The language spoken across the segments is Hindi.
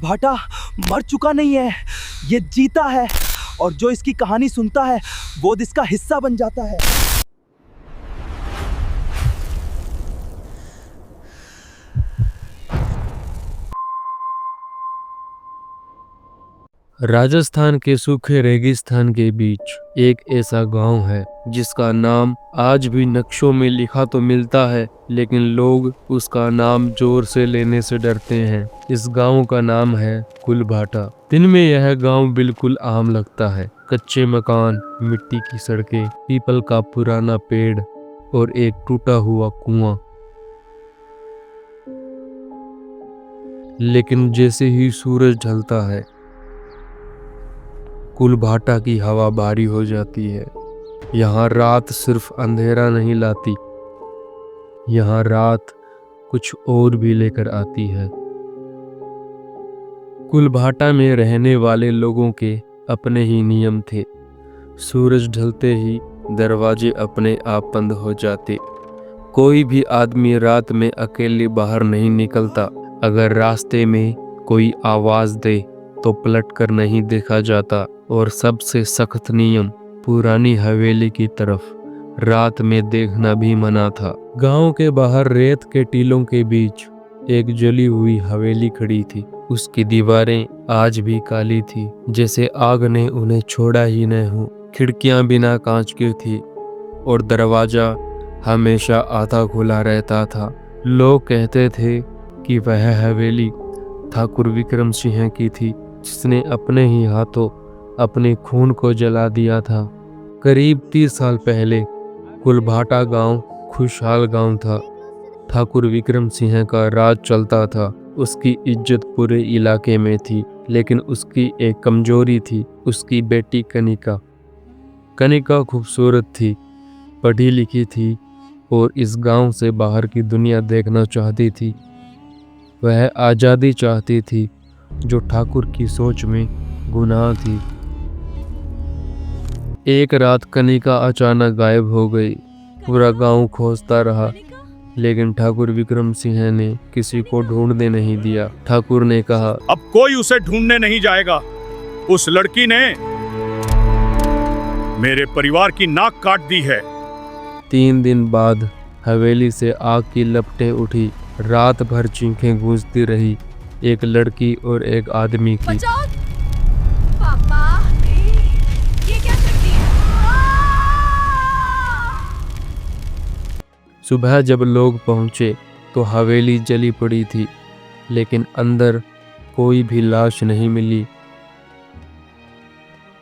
कुलभाटा मर चुका नहीं है, ये जीता है और जो इसकी कहानी सुनता है वो इसका हिस्सा बन जाता है। राजस्थान के सूखे रेगिस्तान के बीच एक ऐसा गांव है जिसका नाम आज भी नक्शों में लिखा तो मिलता है, लेकिन लोग उसका नाम जोर से लेने से डरते हैं। इस गांव का नाम है कुलभाटा। दिन में यह गांव बिल्कुल आम लगता है। कच्चे मकान, मिट्टी की सड़कें, पीपल का पुराना पेड़ और एक टूटा हुआ कुआं। लेकिन जैसे ही सूरज ढलता है, कुलभाटा की हवा भारी हो जाती है। यहाँ रात सिर्फ अंधेरा नहीं लाती, यहाँ रात कुछ और भी लेकर आती है। कुलभाटा में रहने वाले लोगों के अपने ही नियम थे। सूरज ढलते ही दरवाजे अपने आप बंद हो जाते। कोई भी आदमी रात में अकेले बाहर नहीं निकलता। अगर रास्ते में कोई आवाज दे तो पलट कर नहीं देखा जाता। और सबसे सख्त नियम, पुरानी हवेली की तरफ रात में देखना भी मना था। गांव के बाहर रेत के टीलों के बीच एक जली हुई हवेली खड़ी थी। उसकी दीवारें आज भी काली थी, जैसे आग ने उन्हें छोड़ा ही न हो। खिड़कियां बिना कांच की थी और दरवाजा हमेशा आधा खुला रहता था। लोग कहते थे कि वह हवेली ठाकुर विक्रम सिंह की थी, जिसने अपने ही हाथों अपने खून को जला दिया था। करीब 30 साल पहले कुलभाटा गांव खुशहाल गांव था। ठाकुर विक्रम सिंह का राज चलता था। उसकी इज्जत पूरे इलाके में थी, लेकिन उसकी एक कमजोरी थी, उसकी बेटी कनिका। कनिका खूबसूरत थी, पढ़ी लिखी थी और इस गांव से बाहर की दुनिया देखना चाहती थी। वह आज़ादी चाहती थी, जो ठाकुर की सोच में गुनाह थी। एक रात कनिका अचानक गायब हो गई। पूरा गांव खोजता रहा, लेकिन ठाकुर विक्रम सिंह ने किसी को ढूंढने नहीं दिया। ठाकुर ने कहा, अब कोई उसे ढूंढने नहीं जाएगा। उस लड़की ने मेरे परिवार की नाक काट दी है। 3 दिन बाद हवेली से आग की लपटें उठी। रात भर चीखें गूंजती रही, एक लड़की और एक आदमी की। पापा, ये क्या करती है? सुबह जब लोग पहुंचे तो हवेली जली पड़ी थी, लेकिन अंदर कोई भी लाश नहीं मिली।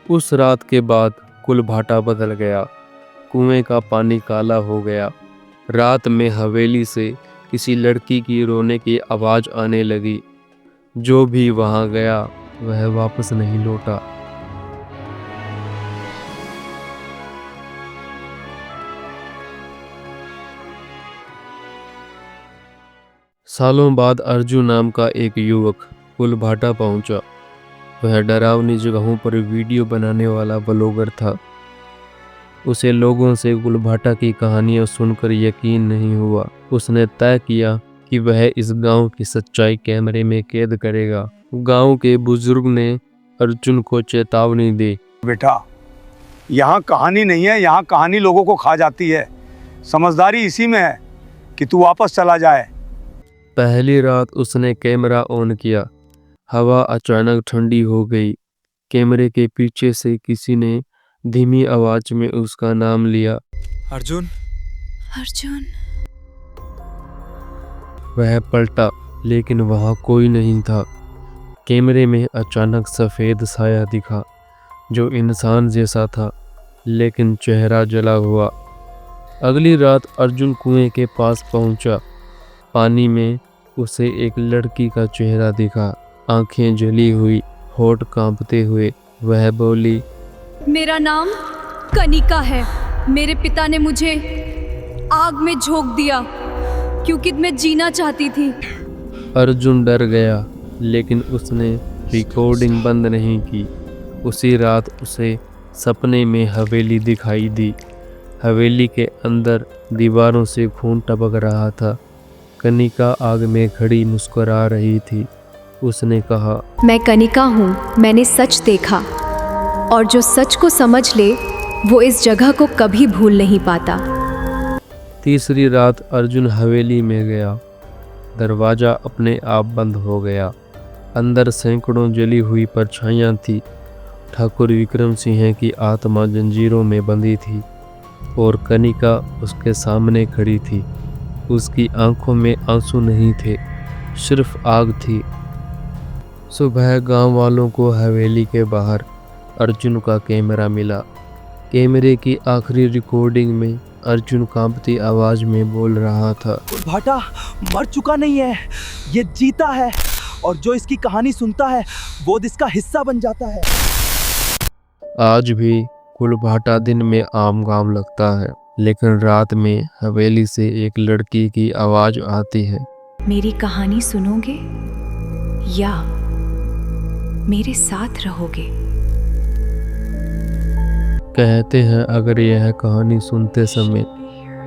उस रात के बाद कुलभाटा बदल गया। कुएं का पानी काला हो गया। रात में हवेली से किसी लड़की की रोने की आवाज आने लगी। जो भी वहां गया वह वापस नहीं लौटा। सालों बाद अर्जुन नाम का एक युवक कुलभाटा पहुंचा। वह डरावनी जगहों पर वीडियो बनाने वाला ब्लॉगर था। उसे लोगों से कुलभाटा की कहानियां सुनकर यकीन नहीं हुआ। उसने तय किया कि वह इस गांव की सच्चाई कैमरे में कैद करेगा। गांव के बुजुर्ग ने अर्जुन को चेतावनी दी, बेटा, यहाँ कहानी नहीं है, यहाँ कहानी लोगों को खा जाती है। समझदारी इसी में है कि तू वापस चला जाए। पहली रात उसने कैमरा ऑन किया। हवा अचानक ठंडी हो गई। कैमरे के पीछे से किसी ने धीमी आवाज में उसका नाम लिया, अर्जुन। अर्जुन। वह पलटा, लेकिन वहां कोई नहीं था। कैमरे में अचानक सफेद साया दिखा, जो इंसान जैसा था, लेकिन चेहरा जला हुआ। अगली रात अर्जुन कुएं के पास पहुंचा। पानी में उसे एक लड़की का चेहरा दिखा, आंखें जली हुई, होठ कांपते हुए। वह बोली, मेरा नाम कनिका है। मेरे पिता ने मुझे आग में झोंक दिया क्योंकि मैं जीना चाहती थी। अर्जुन डर गया, लेकिन उसने रिकॉर्डिंग बंद नहीं की। उसी रात उसे सपने में हवेली दिखाई दी। हवेली के अंदर दीवारों से खून टपक रहा था। कनिका आग में खड़ी मुस्कुरा रही थी। उसने कहा, मैं कनिका हूँ, मैंने सच देखा, और जो सच को समझ ले वो इस जगह को कभी भूल नहीं पाता। तीसरी रात अर्जुन हवेली में गया। दरवाज़ा अपने आप बंद हो गया। अंदर सैकड़ों जली हुई परछाइयाँ थी। ठाकुर विक्रम सिंह की आत्मा जंजीरों में बंधी थी और कनिका उसके सामने खड़ी थी। उसकी आंखों में आंसू नहीं थे, सिर्फ आग थी। सुबह गांव वालों को हवेली के बाहर अर्जुन का कैमरा मिला। कैमरे की आखिरी रिकॉर्डिंग में अर्जुन कांपती आवाज में बोल रहा था, भाटा मर चुका नहीं है, ये जीता है, और जो इसकी कहानी सुनता है वो इसका हिस्सा बन जाता है। आज भी कुलभाटा दिन में आम गांव लगता है, लेकिन रात में हवेली से एक लड़की की आवाज आती है, मेरी कहानी सुनोगे या मेरे साथ रहोगे? कहते हैं अगर यह कहानी सुनते समय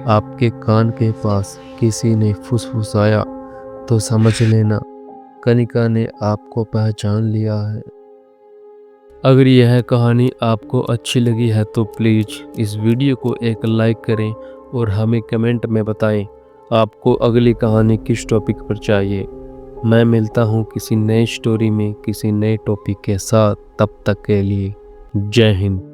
आपके कान के पास किसी ने फुसफुसाया तो समझ लेना कनिका ने आपको पहचान लिया है। अगर यह कहानी आपको अच्छी लगी है तो प्लीज़ इस वीडियो को एक लाइक करें और हमें कमेंट में बताएं आपको अगली कहानी किस टॉपिक पर चाहिए। मैं मिलता हूँ किसी नए स्टोरी में किसी नए टॉपिक के साथ। तब तक के लिए जय हिंद।